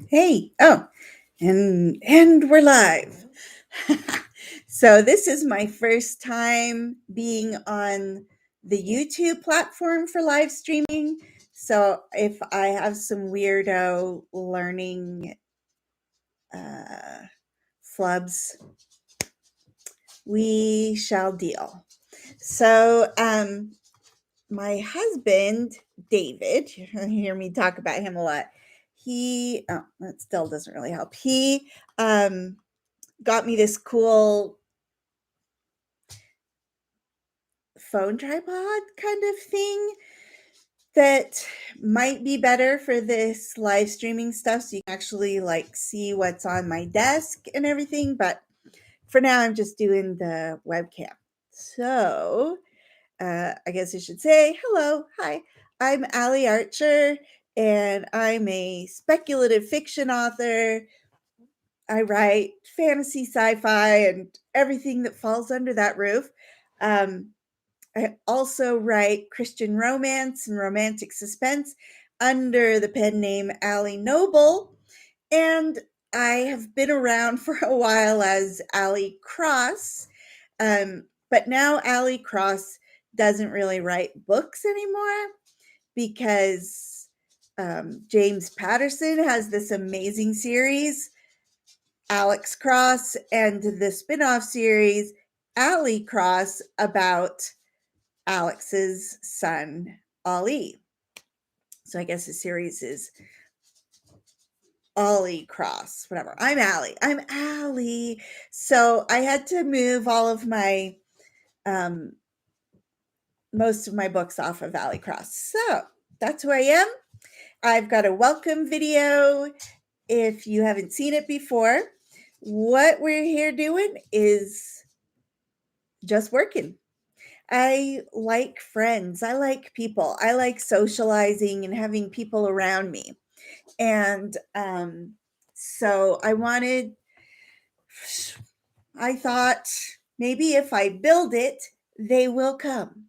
Hey, oh, and we're live. So this is my first time being on the YouTube platform for live streaming. So if I have some weirdo learning flubs, we shall deal. So my husband, David, you hear me talk about him a lot. That still doesn't really help. He got me this cool phone tripod kind of thing that might be better for this live streaming stuff so you can actually like see what's on my desk and everything, but for now I'm just doing the webcam. So I guess I should say hello. Hi, I'm Allie Archer, and I'm a speculative fiction author. I write fantasy, sci-fi, and everything that falls under that roof. I also write Christian romance and romantic suspense under the pen name Allie Noble, and I have been around for a while as Allie Cross, but now Allie Cross doesn't really write books anymore because James Patterson has this amazing series, Alex Cross, and the spin-off series, Allie Cross, about Alex's son, Ali. So I guess the series is Ollie Cross, whatever. I'm Allie. I'm Allie. So I had to move all of my most of my books off of Allie Cross. So that's who I am. I've got a welcome video. If you haven't seen it before, what we're here doing is just working. I like friends. I like people. I like socializing and having people around me. And so I thought maybe if I build it, they will come.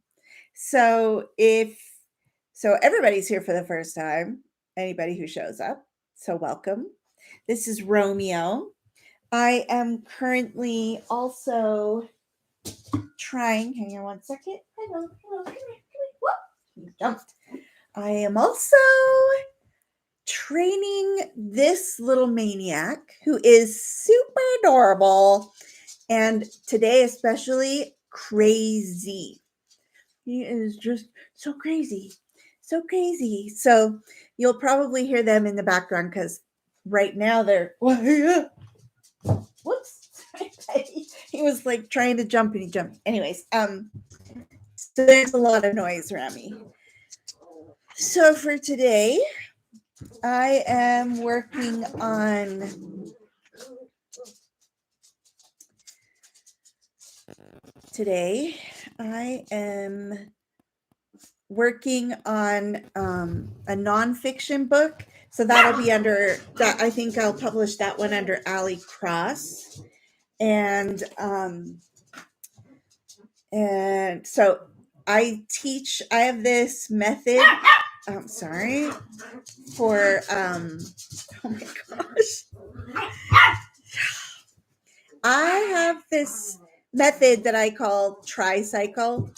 So everybody's here for the first time, anybody who shows up. So welcome. This is Romeo. I am currently also trying, hang on one second. Hello, come here. Whoop, you jumped. I am also training this little maniac who is super adorable and today especially crazy. He is just so crazy. So crazy. So you'll probably hear them in the background because right now they're whoops. He was like trying to jump and he jumped. Anyways, so there's a lot of noise around me. So for today, I am working on a nonfiction book. So that'll be under that. I think I'll publish that one under Allie Cross. And so I have this method. Sorry for oh my gosh. I have this method that I call tricycle,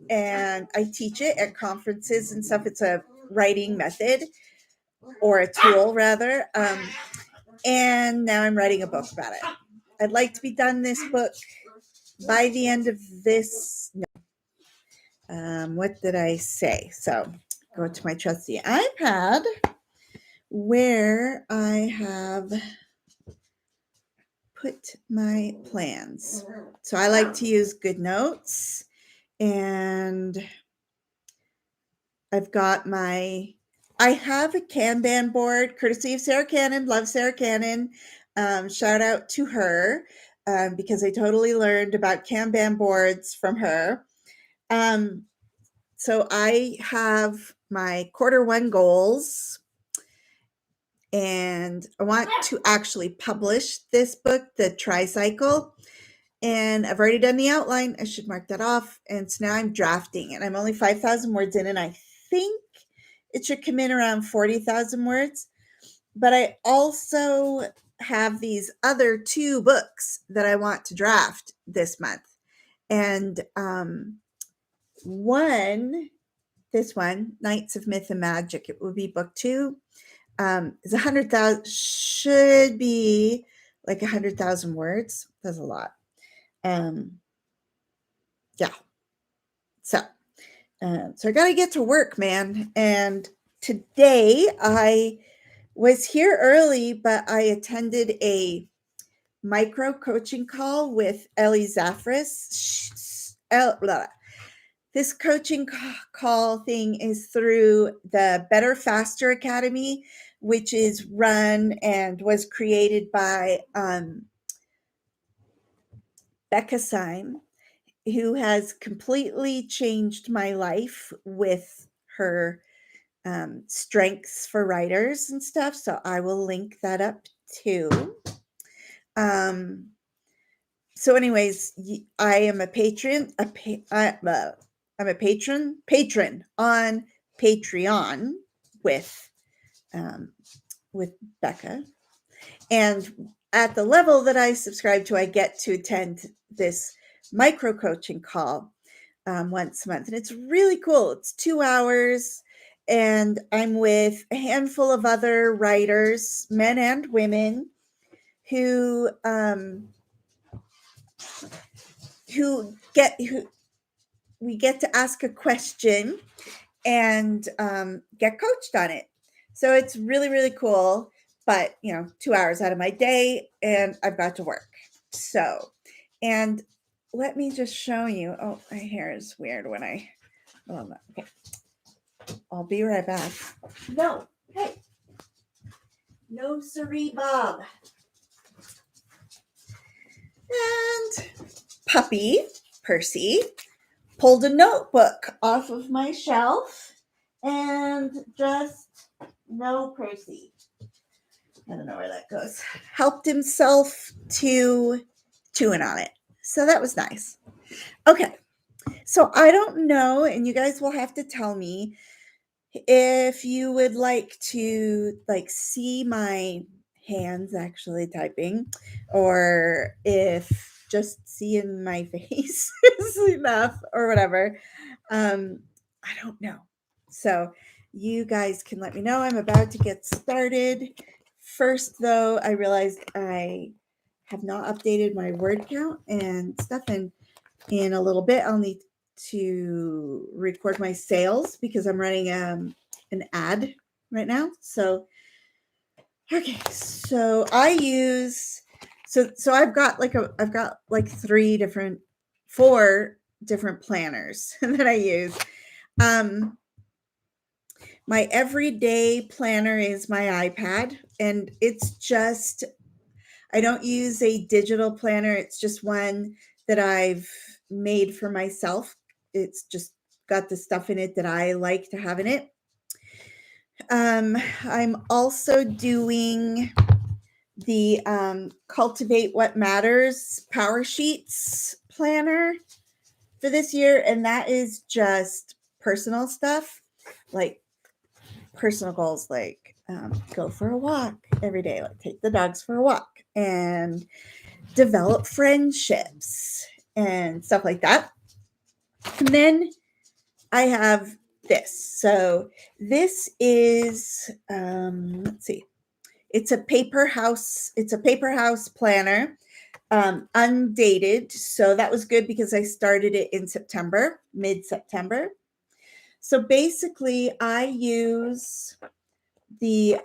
and I teach it at conferences and stuff. It's a writing method, or a tool rather. And now I'm writing a book about it. I'd like to be done this book by the end of this. No. What did I say? So go to my trusty iPad where I have put my plans. So I like to use GoodNotes, and I have a Kanban board courtesy of Sarah Cannon. Love Sarah Cannon. Shout out to her because I totally learned about Kanban boards from her. So I have my Q1 goals, and I want to actually publish this book, The Tricycle. And I've already done the outline. I should mark that off. And so now I'm drafting, and I'm only 5,000 words in, and I think it should come in around 40,000 words. but I also have these other 2 books that I want to draft this month. And this one, Knights of Myth and Magic, it will be book 2. Is 100,000, should be like 100,000 words. That's a lot. Yeah. So I got to get to work, man. And today I was here early, but I attended a micro coaching call with Ellie Zaffris. This coaching call thing is through the Better Faster Academy, which is run and was created by Becca Syme, who has completely changed my life with her strengths for writers and stuff. So I will link that up too. So anyways, I am a patron, I'm a patron on Patreon with Becca. And at the level that I subscribe to, I get to attend this micro coaching call once a month. And it's really cool. It's 2 hours. And I'm with a handful of other writers, men and women, who we get to ask a question and get coached on it. So it's really, really cool. But, 2 hours out of my day and I've got to work. So, and let me just show you. Oh, my hair is weird when okay. I'll be right back. No, hey. No siree, Bob. And puppy, Percy, pulled a notebook off of my shelf and just, no, Percy, I don't know where that goes, helped himself to chewing on it. So that was nice. Okay. So I don't know, and you guys will have to tell me if you would like to see my hands actually typing, or if just seeing my face is enough or whatever. I don't know. So you guys can let me know. I'm about to get started. First, though, I realized I have not updated my word count and stuff, and in a little bit I'll need to record my sales because I'm running an ad right now. So okay, so I use so I've got like 4 different planners that I use. My everyday planner is my iPad, and it's just, I don't use a digital planner. It's just one that I've made for myself. It's just got the stuff in it that I like to have in it. I'm also doing the Cultivate What Matters Power Sheets planner for this year, and that is just personal stuff, like personal goals, like go for a walk every day, like take the dogs for a walk, and develop friendships and stuff like that. And then I have this. So this is let's see. It's a paper house planner, undated. So that was good because I started it in September, mid-September. So basically I use the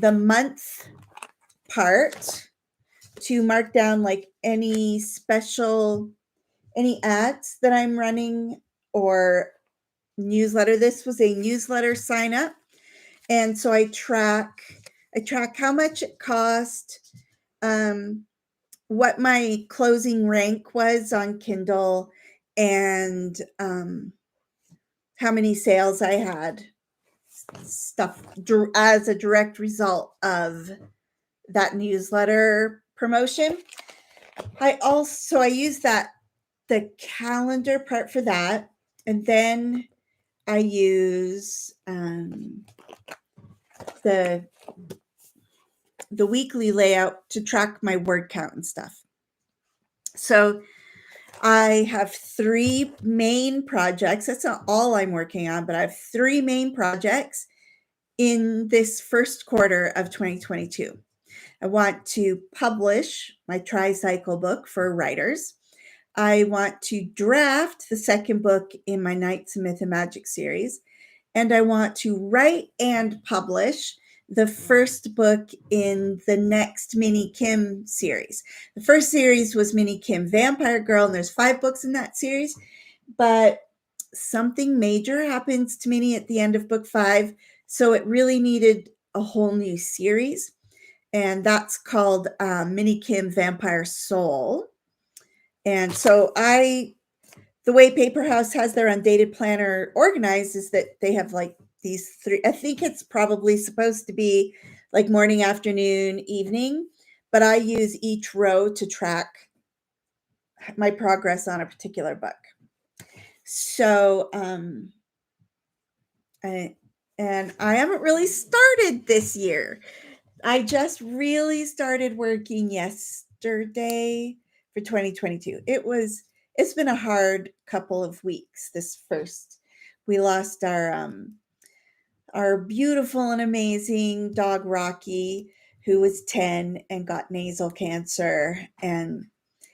month part to mark down like any ads that I'm running or newsletter. This was a newsletter sign up. And so I track how much it cost, what my closing rank was on Kindle, and how many sales I had, stuff as a direct result of that newsletter promotion. I use the calendar part for that, and then I use the weekly layout to track my word count and stuff. So I have 3 main projects. That's not all I'm working on, but I have 3 main projects in this first quarter of 2022. I want to publish my tricycle book for writers. I want to draft the second book in my Knights of Myth and Magic series. And I want to write and publish the first book in the next Minnie Kim series. The first series was Minnie Kim Vampire Girl, and there's 5 books in that series. But something major happens to Minnie at the end of book 5, so it really needed a whole new series. And that's called Minnie Kim Vampire Soul. And so the way Paper House has their undated planner organized is that they have like these 3, I think it's probably supposed to be like morning, afternoon, evening, but I use each row to track my progress on a particular book. So, I haven't really started this year. I just really started working yesterday for 2022. It's been a hard couple of weeks. We lost our beautiful and amazing dog Rocky, who was 10 and got nasal cancer, and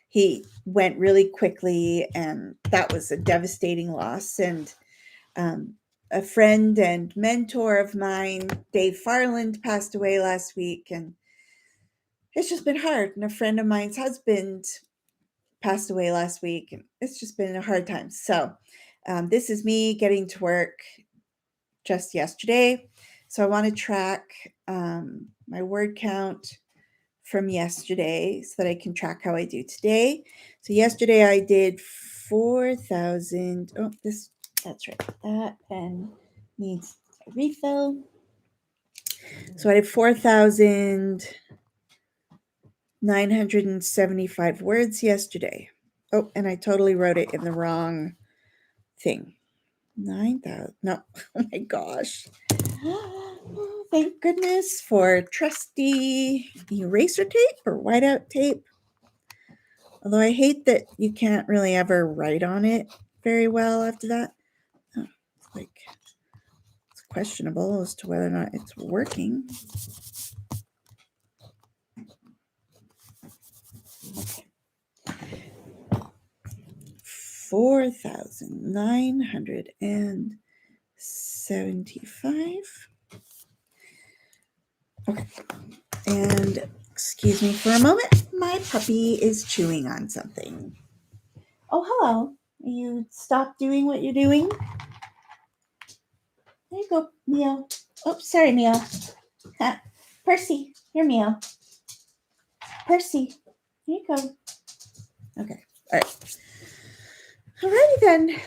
he went really quickly, and that was a devastating loss. And a friend and mentor of mine, Dave Farland, passed away last week, and it's just been hard. And a friend of mine's husband passed away last week, and it's just been a hard time. So, this is me getting to work just yesterday. So, I want to track my word count from yesterday so that I can track how I do today. So, yesterday I did 4,000. Oh, that's right. That pen needs a refill. So, I did 4,975 words yesterday. Oh, and I totally wrote it in the wrong thing. 9,000. No. Oh my gosh. Oh, thank goodness for trusty eraser tape or whiteout tape. Although I hate that you can't really ever write on it very well after that. Oh, it's questionable as to whether or not it's working. Okay. 4,975. Okay. And excuse me for a moment. My puppy is chewing on something. Oh, hello. You stop doing what you're doing? There you go, Meow. Oh, sorry, Meow. Percy, here, Meow. Percy, here you go. Okay. All right. Alrighty then.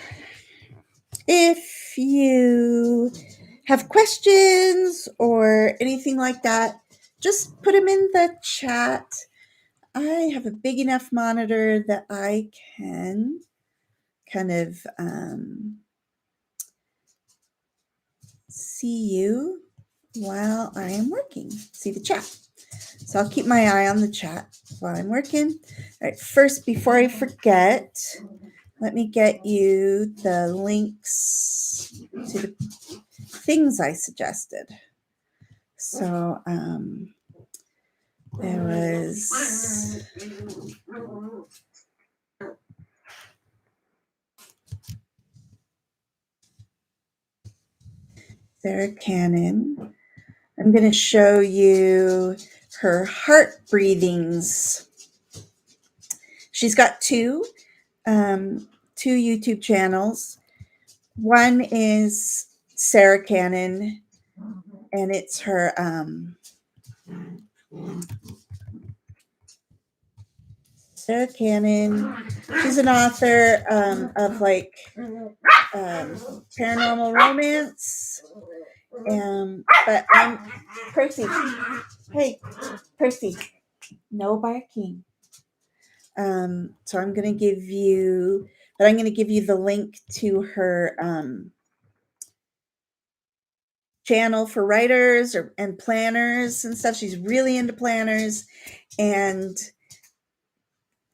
If you have questions or anything like that, just put them in the chat. I have a big enough monitor that I can kind of see you while I am working. See the chat. So I'll keep my eye on the chat while I'm working. All right, first, before I forget, let me get you the links to the things I suggested. So there was Sarah Cannon. I'm going to show you her heart breathings. She's got two YouTube channels. One is Sarah Cannon, and it's her Sarah Cannon. She's an author of like paranormal romance. But I'm Percy. Hey, Percy. No barking. So I'm going to give you the link to her channel for writers and planners and stuff. She's really into planners and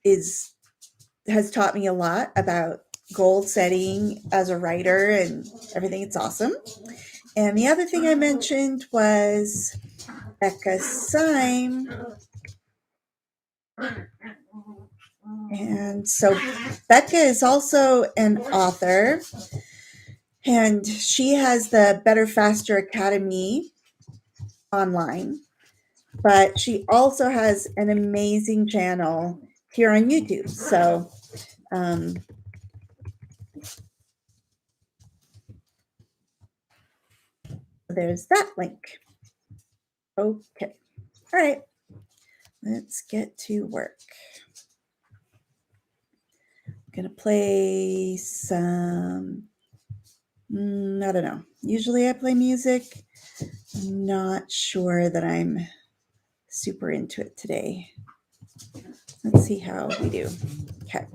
is has taught me a lot about goal setting as a writer and everything. It's awesome. And the other thing I mentioned was Becca Syme. And so Becca is also an author, and she has the Better Faster Academy online, but she also has an amazing channel here on YouTube. So there's that link. Okay. All right. Let's get to work. I'm going to play some, I don't know. Usually I play music. I'm not sure that I'm super into it today. Let's see how we do. Okay.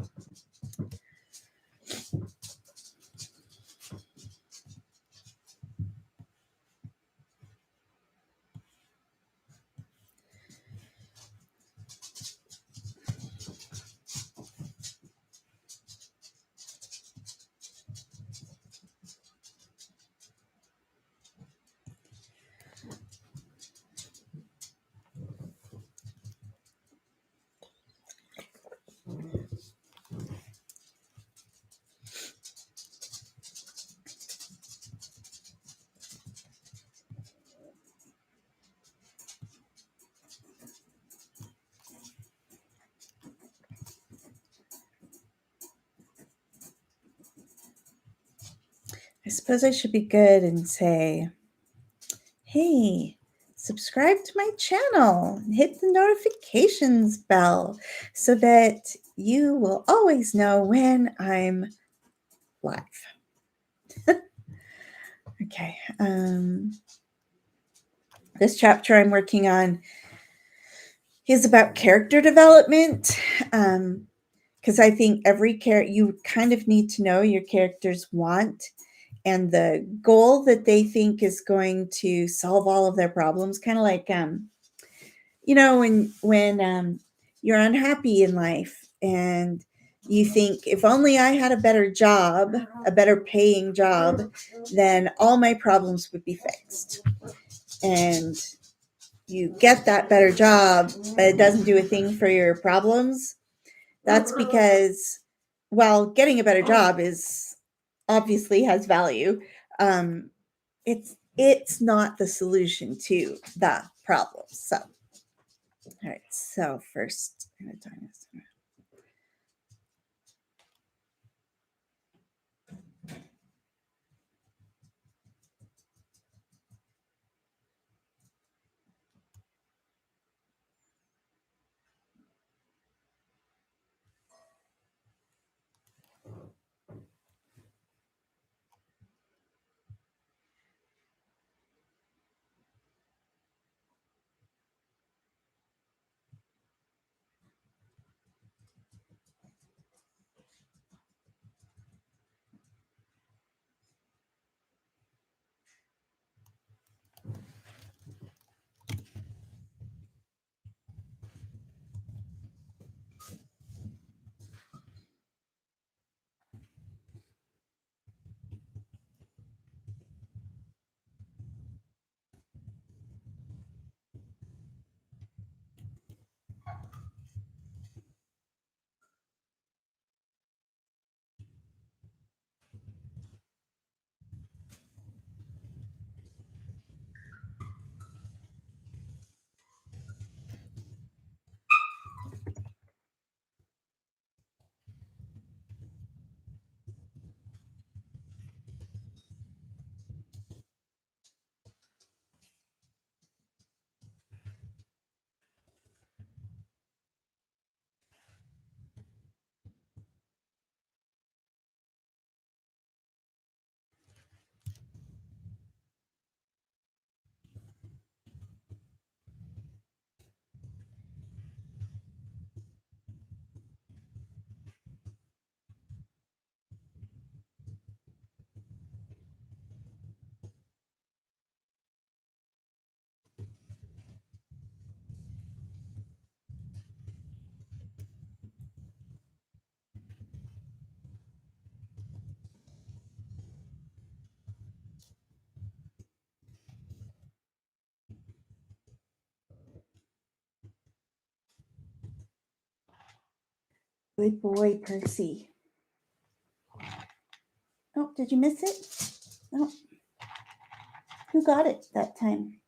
I suppose I should be good and say, hey, subscribe to my channel and hit the notifications bell so that you will always know when I'm live. Okay. This chapter I'm working on is about character development. Because I think every character, you kind of need to know your character's want and the goal that they think is going to solve all of their problems. Kind of like, when you're unhappy in life and you think, if only I had a better job, a better paying job, then all my problems would be fixed. And you get that better job, but it doesn't do a thing for your problems. That's because, while getting a better job is obviously has value, um, it's not the solution to the problem. So, all right. So first, I'm going to time this. Good boy, Percy. Oh, did you miss it? Oh, who got it that time?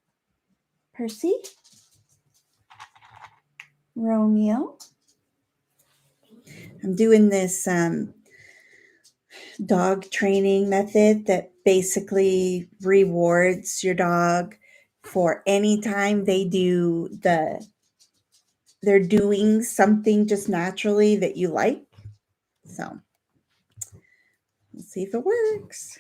Percy? Romeo? I'm doing this dog training method that basically rewards your dog for any time they're doing something just naturally that you like. So let's see if it works.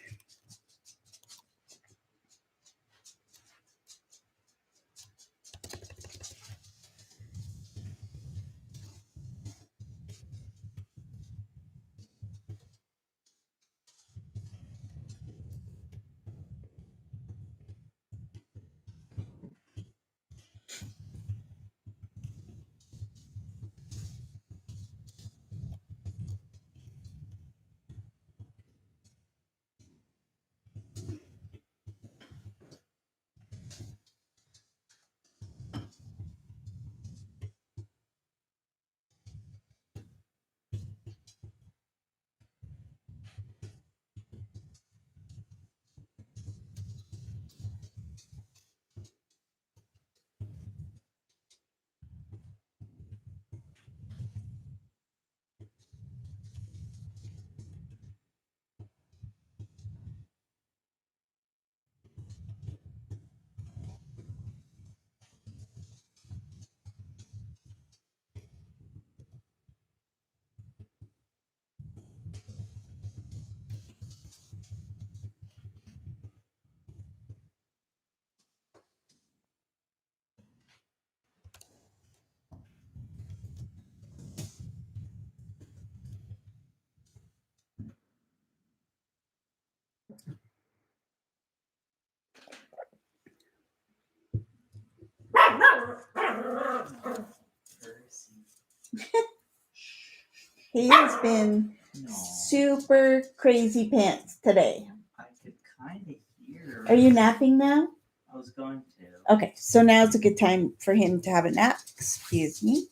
He has been super crazy pants today. I could kind of hear. Are you napping now? I was going to. Okay, so now's a good time for him to have a nap. Excuse me.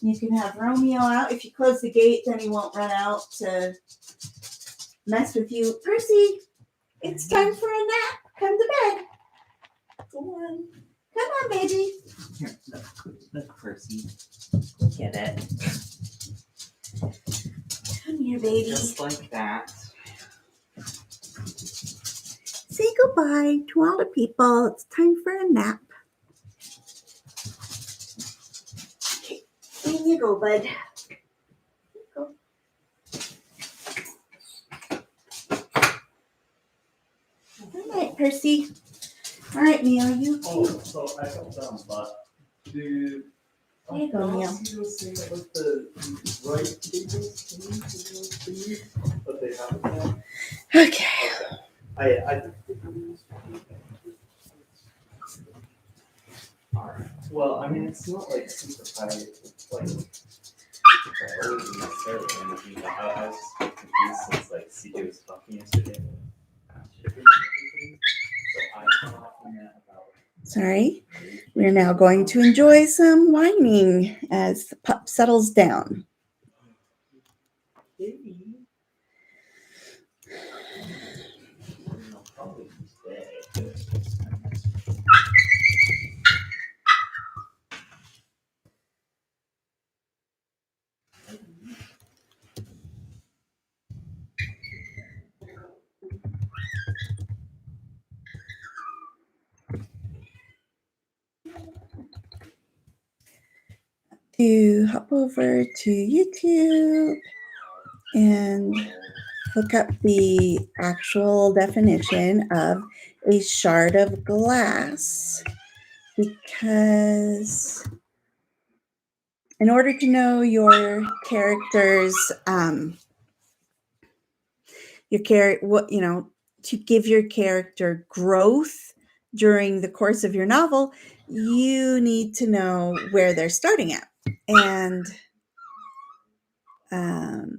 You can have Romeo out. If you close the gate, then he won't run out to mess with you. Percy, it's time for a nap. Come to bed. Go on. Come on, baby. Here, look, Percy. Get it? Come here, baby. Just like that. Say goodbye to all the people. It's time for a nap. Okay, in you go, bud. Go. Good night, Percy. All right, Mia, you okay? Oh, so I got down, but do. There you go, Neil. See those things about the right thingy, but they haven't yet? Okay. I Alright. Well, I mean, it's not like super tight. It's like priority necessarily. And I was just confused since like CJ was talking yesterday. So I thought about. Sorry. We're now going to enjoy some whining as the pup settles down. To hop over to YouTube and look up the actual definition of a shard of glass, because in order to know your character's to give your character growth during the course of your novel, you need to know where they're starting at. And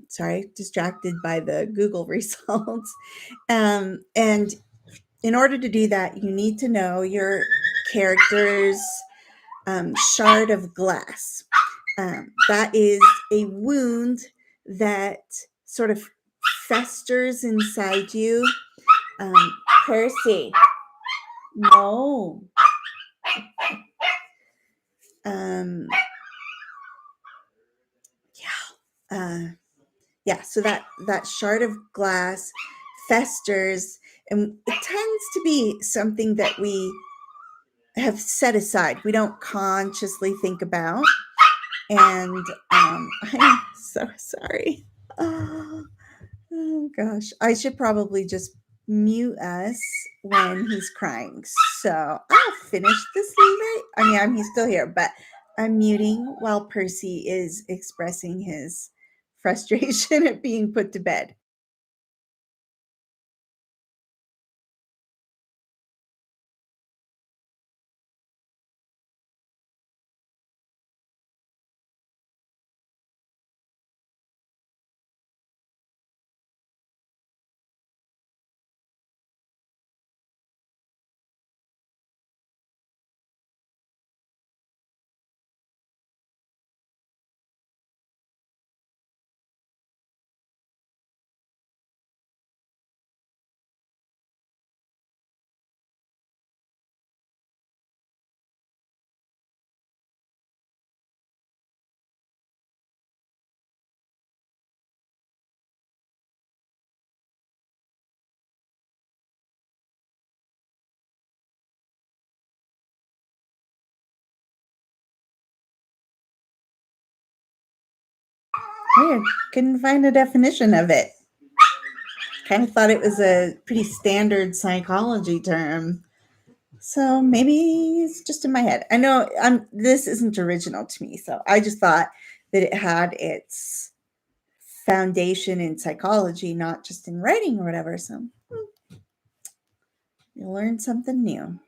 sorry, distracted by the Google results. And in order to do that, you need to know your character's shard of glass. That is a wound that sort of festers inside you. Um, Percy, no. Um, yeah, yeah. So that shard of glass festers, and it tends to be something that we have set aside. We don't consciously think about, and I'm so sorry. Oh gosh, I should probably just mute us when he's crying. So I'll finish this later. He's still here, but I'm muting while Percy is expressing his frustration at being put to bed. Weird. Couldn't find a definition of it. Kind of thought it was a pretty standard psychology term. So maybe it's just in my head. I know this isn't original to me, so I just thought that it had its foundation in psychology, not just in writing or whatever. So you learn something new.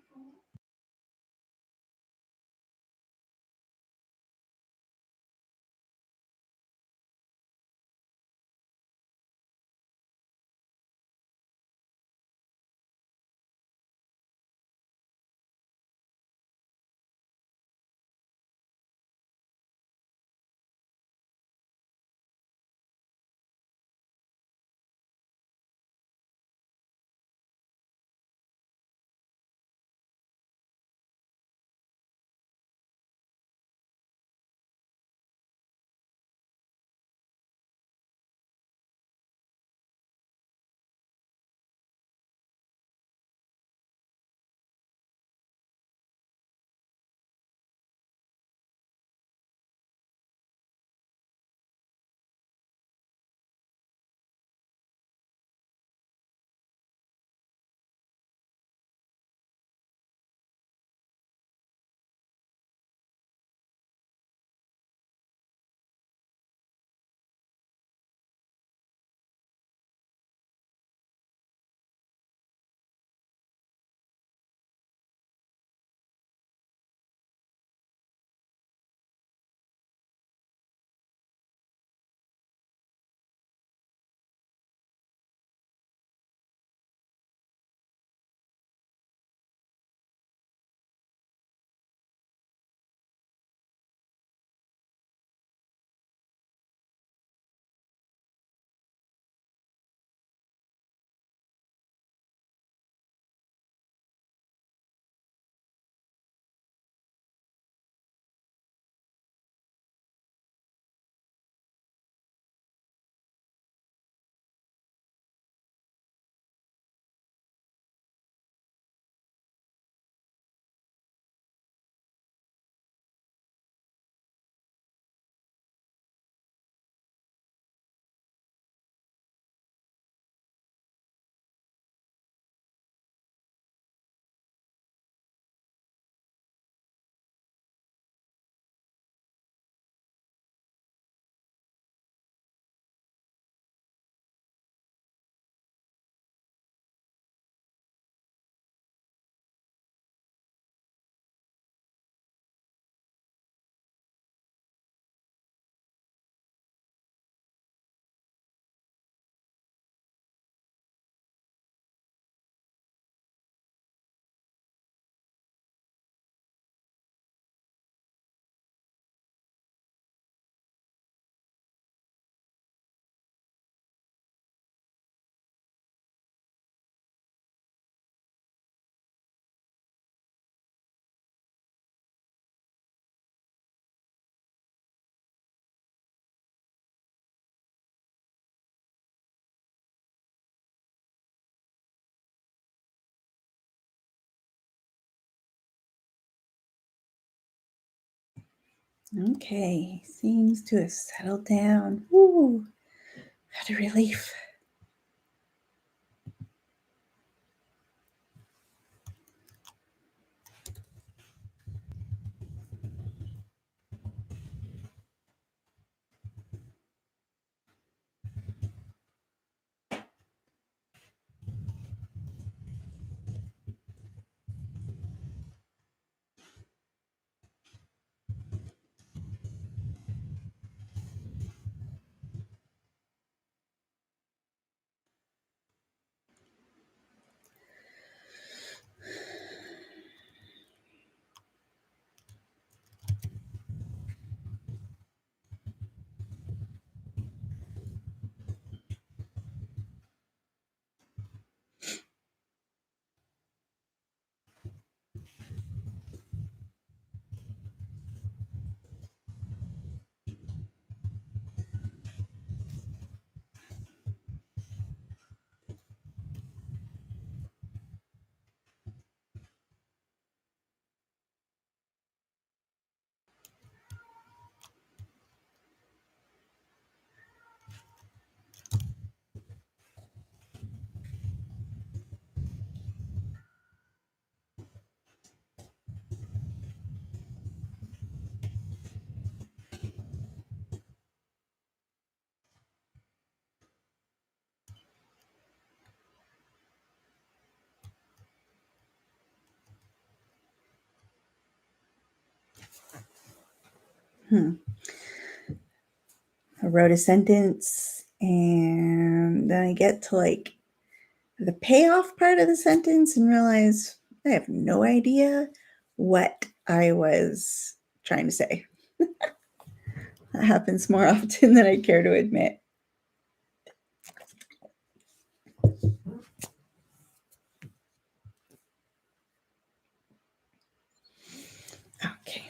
Okay, seems to have settled down. Ooh, what a relief. I wrote a sentence and then I get to like the payoff part of the sentence and realize I have no idea what I was trying to say. That happens more often than I care to admit. Okay.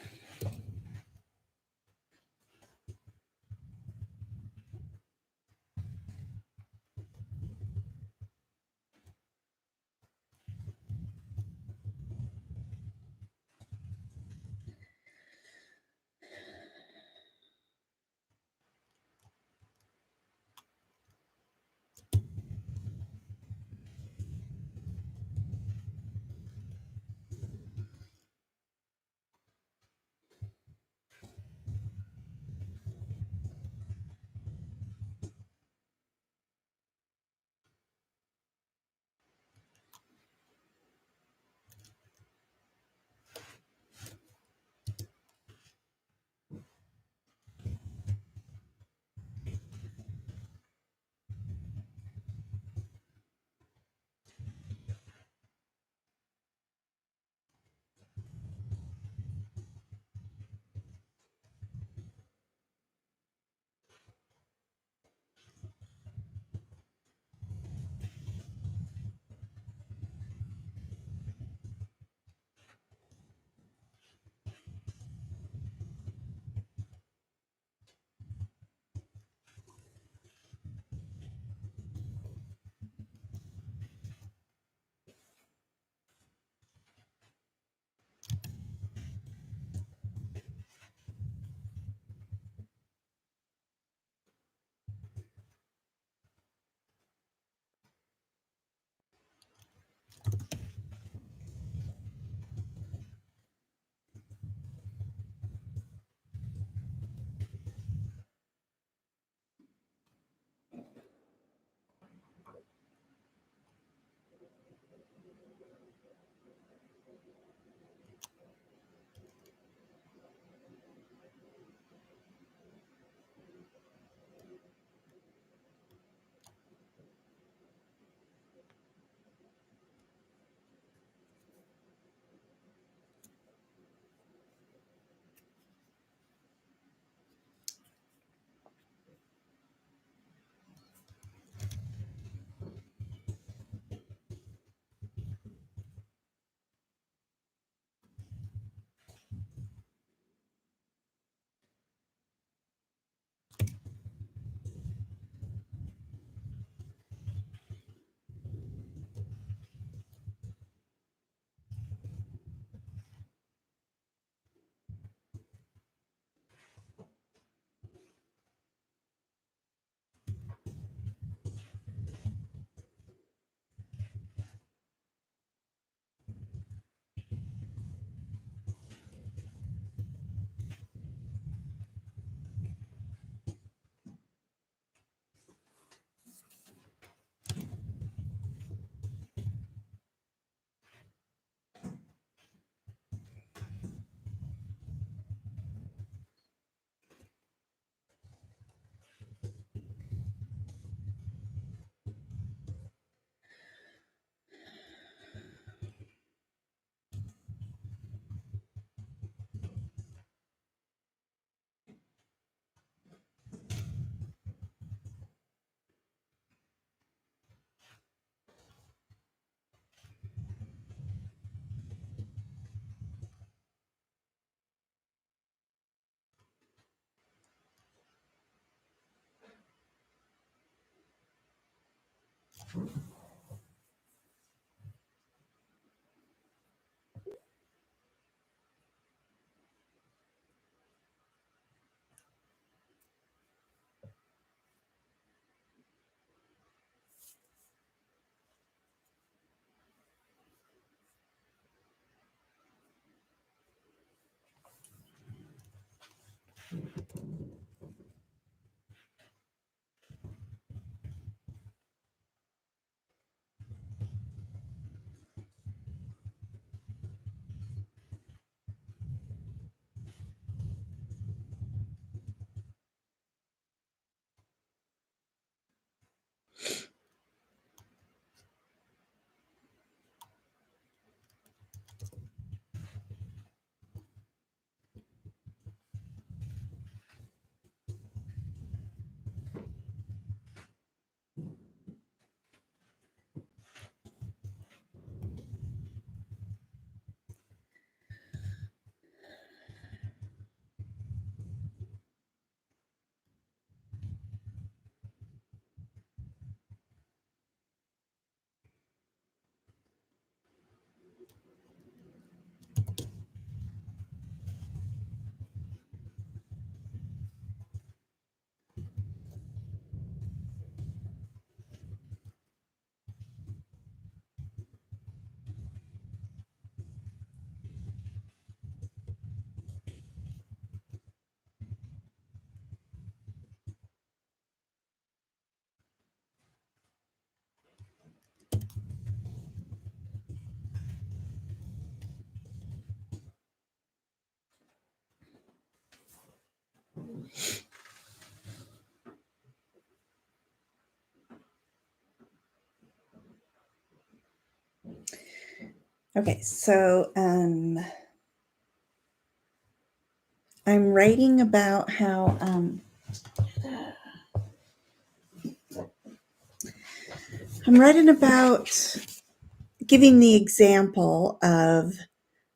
Okay, so I'm writing about how I'm writing about giving the example of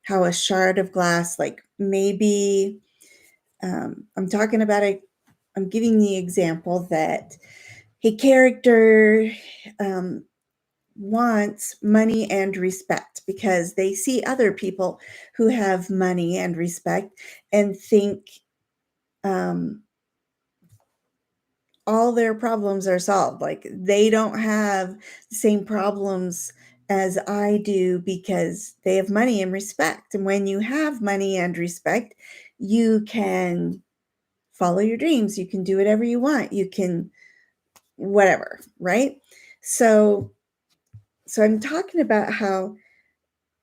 how a shard of glass, like maybe I'm talking about I'm giving the example that a character um, wants money and respect because they see other people who have money and respect and think um, all their problems are solved. Like they don't have the same problems as I do because they have money and respect. And when you have money and respect, you can follow your dreams. You can do whatever you want. You can whatever, right? So I'm talking about how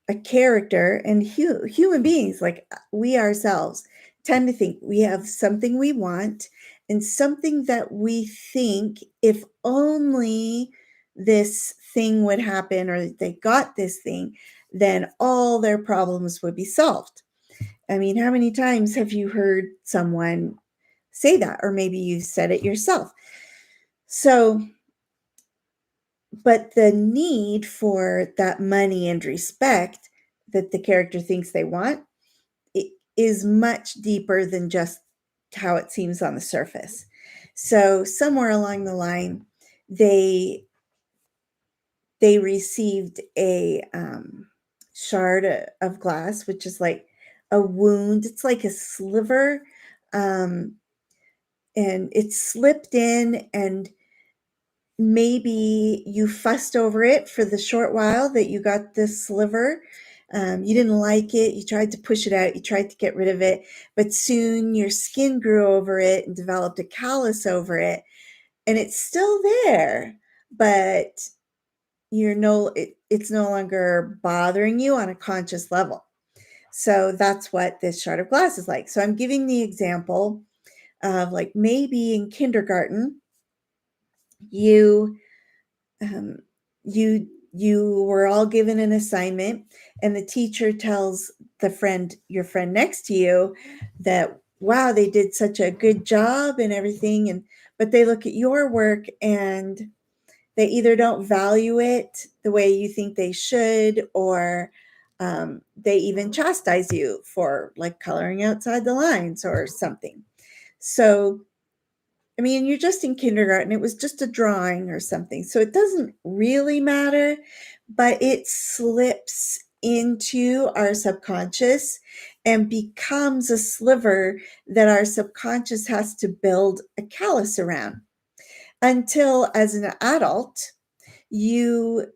a character and human beings like we ourselves tend to think we have something we want and something that we think if only this thing would happen or they got this thing, then all their problems would be solved. I mean, how many times have you heard someone say that, or maybe you've said it yourself? So but the need for that money and respect that the character thinks they want it is much deeper than just how it seems on the surface. So somewhere along the line, they they received a shard of glass, which is like a wound. It's like a sliver, um, and it slipped in, and maybe you fussed over it for the short while that you got this sliver. You didn't like it. You tried to push it out. You tried to get rid of it. But soon your skin grew over it and developed a callus over it. And it's still there, but it's no longer bothering you on a conscious level. So that's what this shard of glass is like. So I'm giving the example of like maybe in kindergarten, you um, you were all given an assignment and the teacher tells your friend next to you that wow they did such a good job and everything, and but they look at your work and they either don't value it the way you think they should, or they even chastise you for like coloring outside the lines or something. So I mean, you're just in kindergarten. It was just a drawing or something. So it doesn't really matter, but it slips into our subconscious and becomes a sliver that our subconscious has to build a callus around until, as an adult, your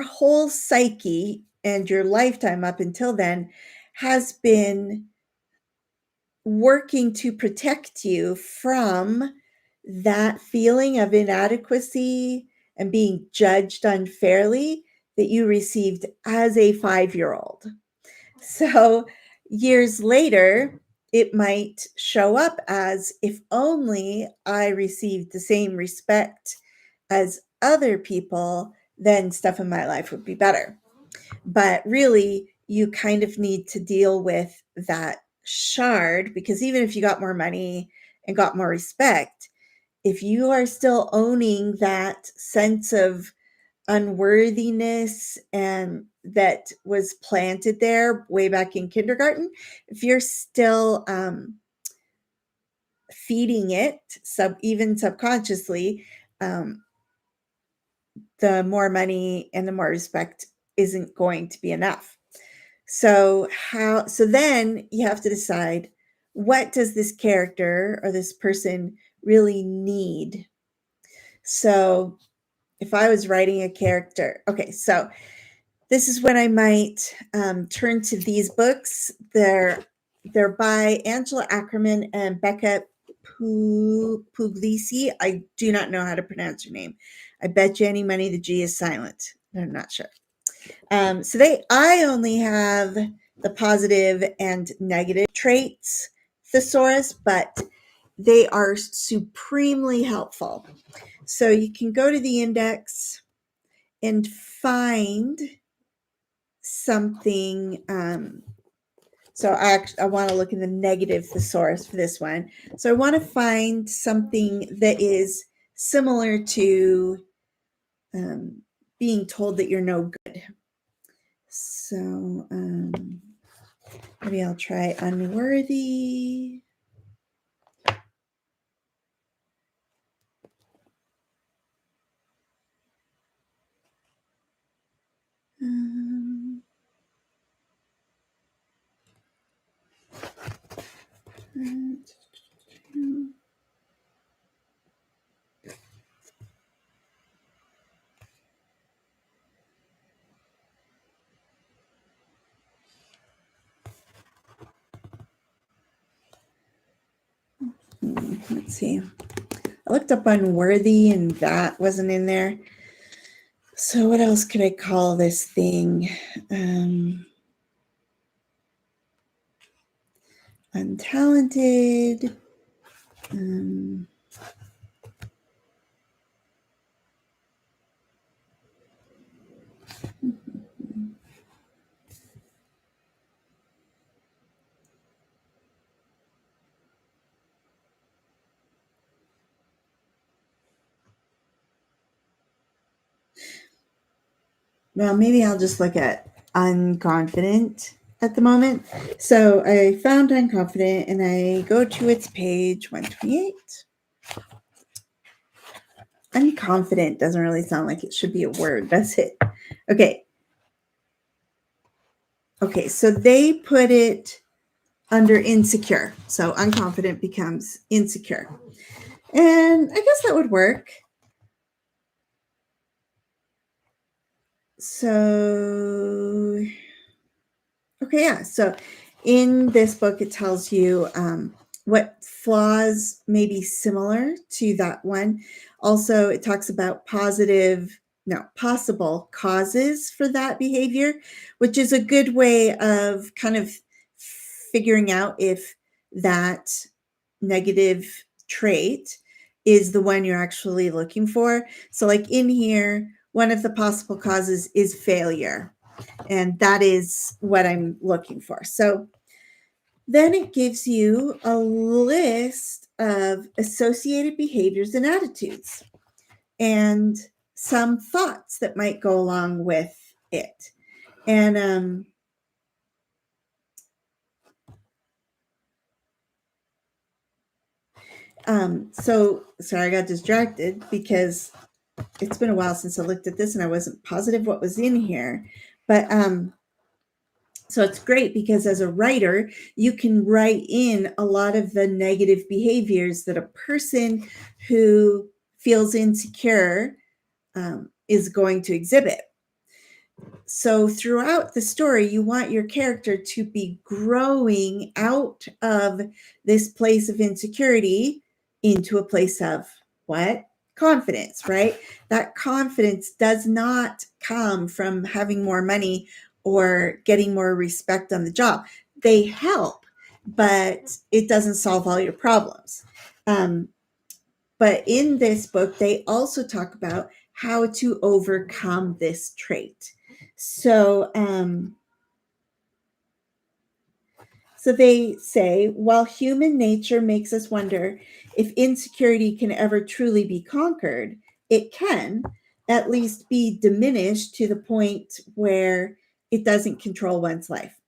whole psyche and your lifetime up until then has been working to protect you from that feeling of inadequacy and being judged unfairly that you received as a 5-year-old. So years later, it might show up as, if only I received the same respect as other people, then stuff in my life would be better. But really, you kind of need to deal with that shard, because even if you got more money and got more respect, if you are still owning that sense of unworthiness and that was planted there way back in kindergarten, if you're still feeding it even subconsciously, um, the more money and the more respect isn't going to be enough. So then you have to decide, what does this character or this person really need? So if I was writing a character, okay, so this is when I might turn to these books. They're by Angela Ackerman and Becca Puglisi. I do not know how to pronounce her name. I bet you any money the G is silent. I'm not sure. I only have the positive and negative traits thesaurus, but they are supremely helpful. So you can go to the index and find something. So I want to look in the negative thesaurus for this one. So I want to find something that is similar to being told that you're no good. So maybe I'll try unworthy. Let's see. I looked up unworthy and that wasn't in there. So what else could I call this thing? Untalented. Well, maybe I'll just look at unconfident at the moment. So I found unconfident and I go to its page 128. Unconfident doesn't really sound like it should be a word, does it? Okay. Okay, so they put it under insecure. So unconfident becomes insecure. And I guess that would work. So, okay, yeah. So in this book, it tells you what flaws may be similar to that one. Also, it talks about possible causes for that behavior, which is a good way of kind of figuring out if that negative trait is the one you're actually looking for. So, like in here, one of the possible causes is failure. And that is what I'm looking for. So then it gives you a list of associated behaviors and attitudes and some thoughts that might go along with it. And So sorry, I got distracted because it's been a while since I looked at this and I wasn't positive what was in here. But so it's great because as a writer, you can write in a lot of the negative behaviors that a person who feels insecure is going to exhibit. So throughout the story, you want your character to be growing out of this place of insecurity into a place of what? Confidence, right? That confidence does not come from having more money or getting more respect on the job. They help, but it doesn't solve all your problems. But in this book, they also talk about how to overcome this trait. So, so they say, while human nature makes us wonder if insecurity can ever truly be conquered, it can at least be diminished to the point where it doesn't control one's life.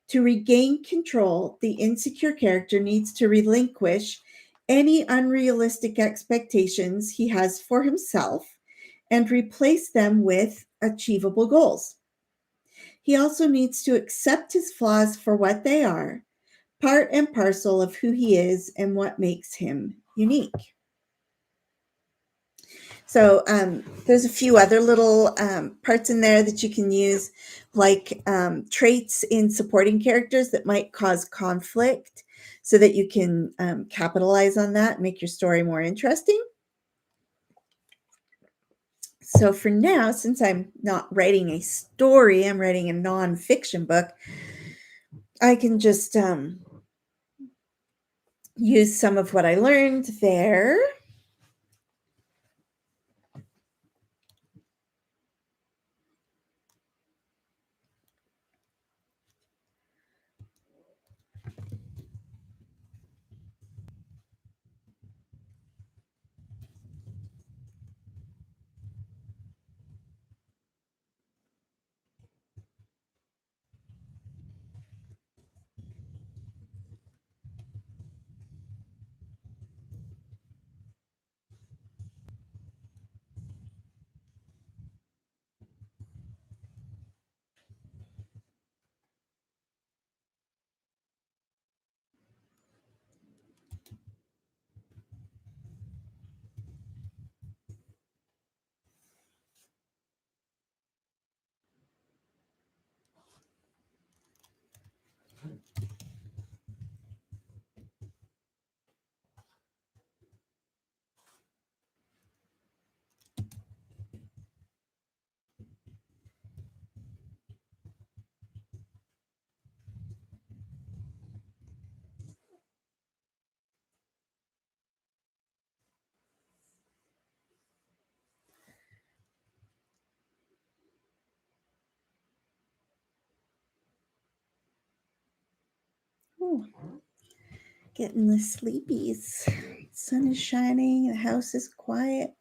To regain control, the insecure character needs to relinquish any unrealistic expectations he has for himself and replace them with achievable goals. He also needs to accept his flaws for what they are, part and parcel of who he is and what makes him unique. So there's a few other little parts in there that you can use, like traits in supporting characters that might cause conflict so that you can capitalize on that and make your story more interesting. So for now, since I'm not writing a story, I'm writing a nonfiction book, I can just use some of what I learned there. Ooh, getting the sleepies. Sun is shining, the house is quiet.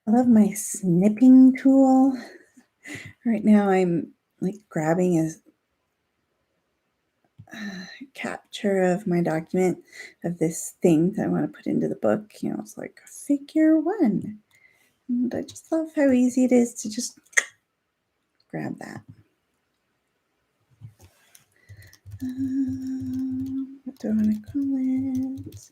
I love my snipping tool. Right now I'm like grabbing a capture of my document of this thing that I want to put into the book. It's like figure one. And I just love how easy it is to just grab that. What do I want to call it?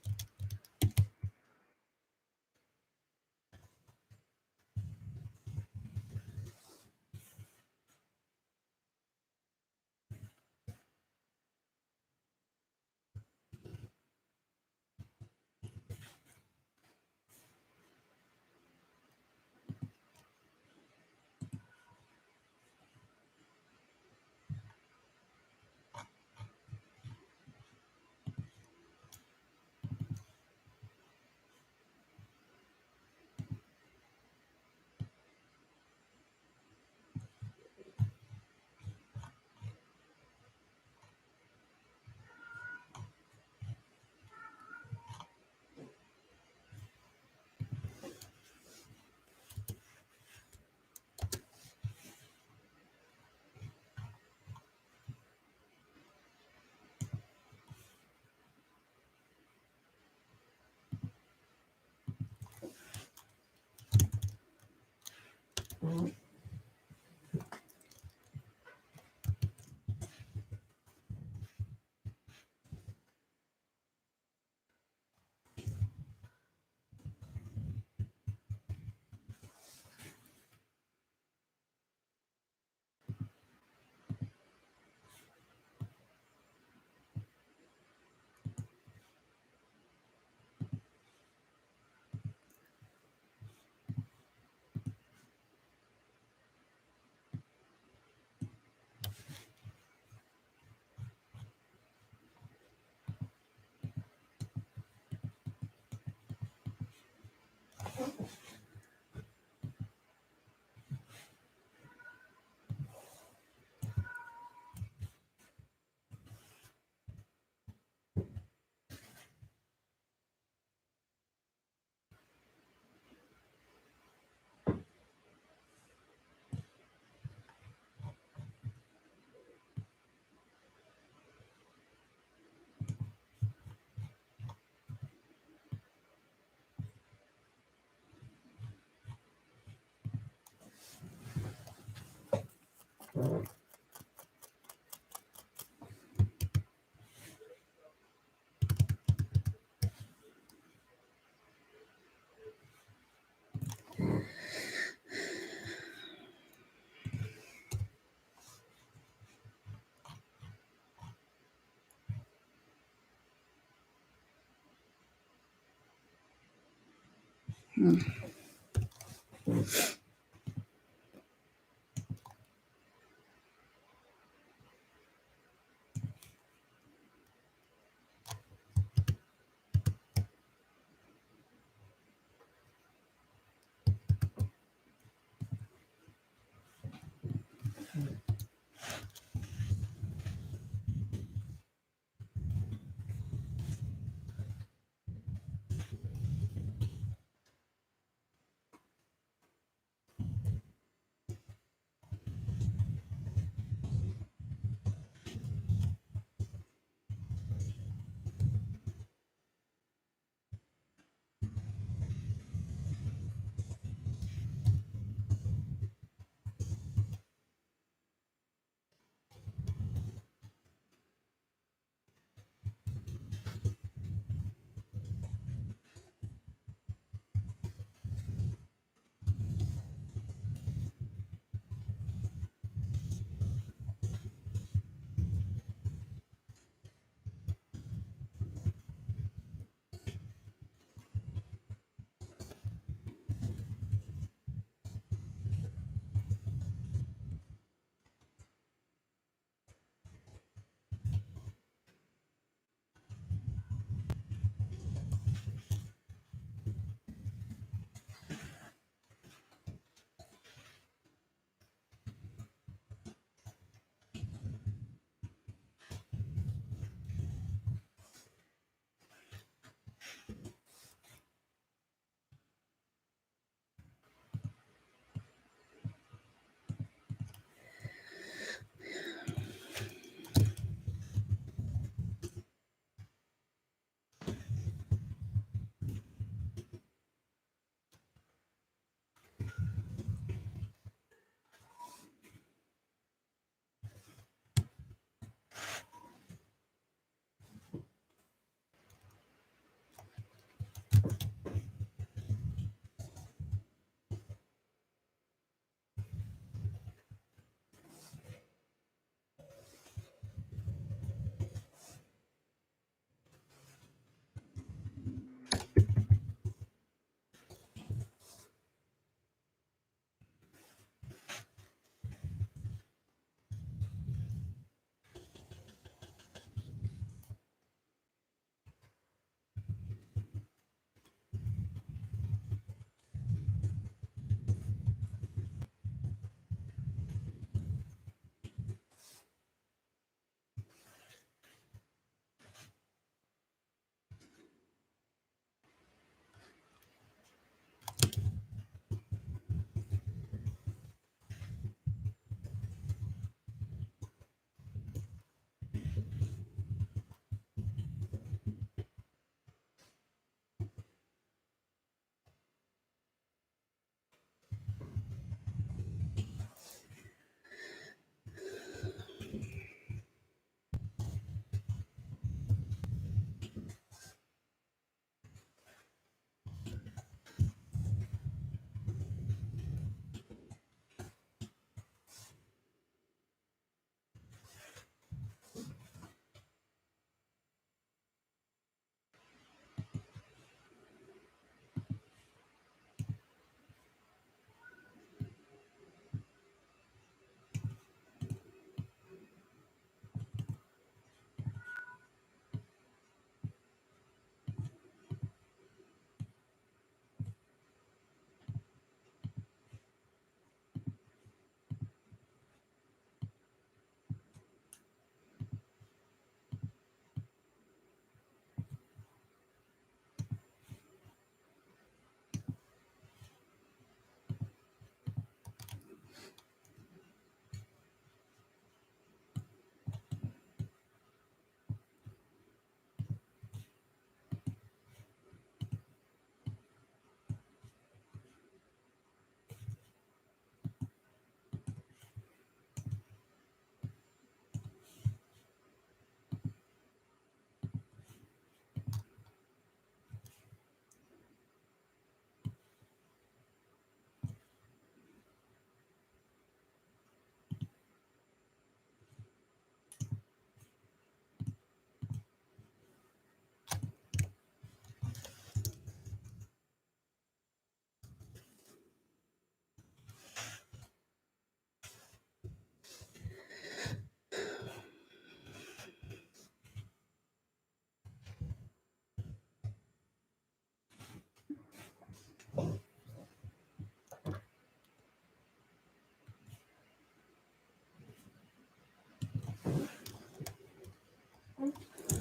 Hmm.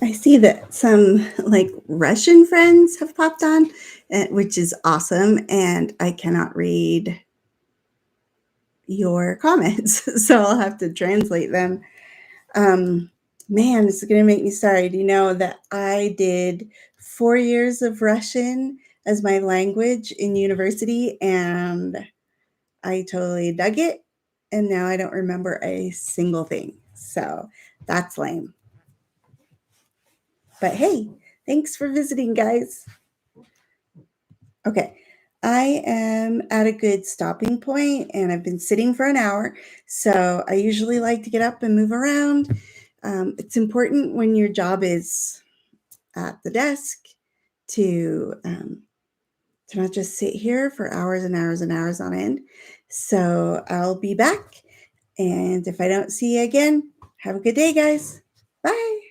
I see that some like Russian friends have popped on, which is awesome. And I cannot read your comments, so I'll have to translate them. Um, Man, it's going to make me sorry. Do you know that I did 4 years of Russian as my language in university, and I totally dug it. And now I don't remember a single thing. So that's lame. But hey, thanks for visiting, guys. Okay. I am at a good stopping point and I've been sitting for an hour. So I usually like to get up and move around. It's important when your job is at the desk to not just sit here for hours and hours and hours on end. So I'll be back. And if I don't see you again, have a good day, guys. Bye.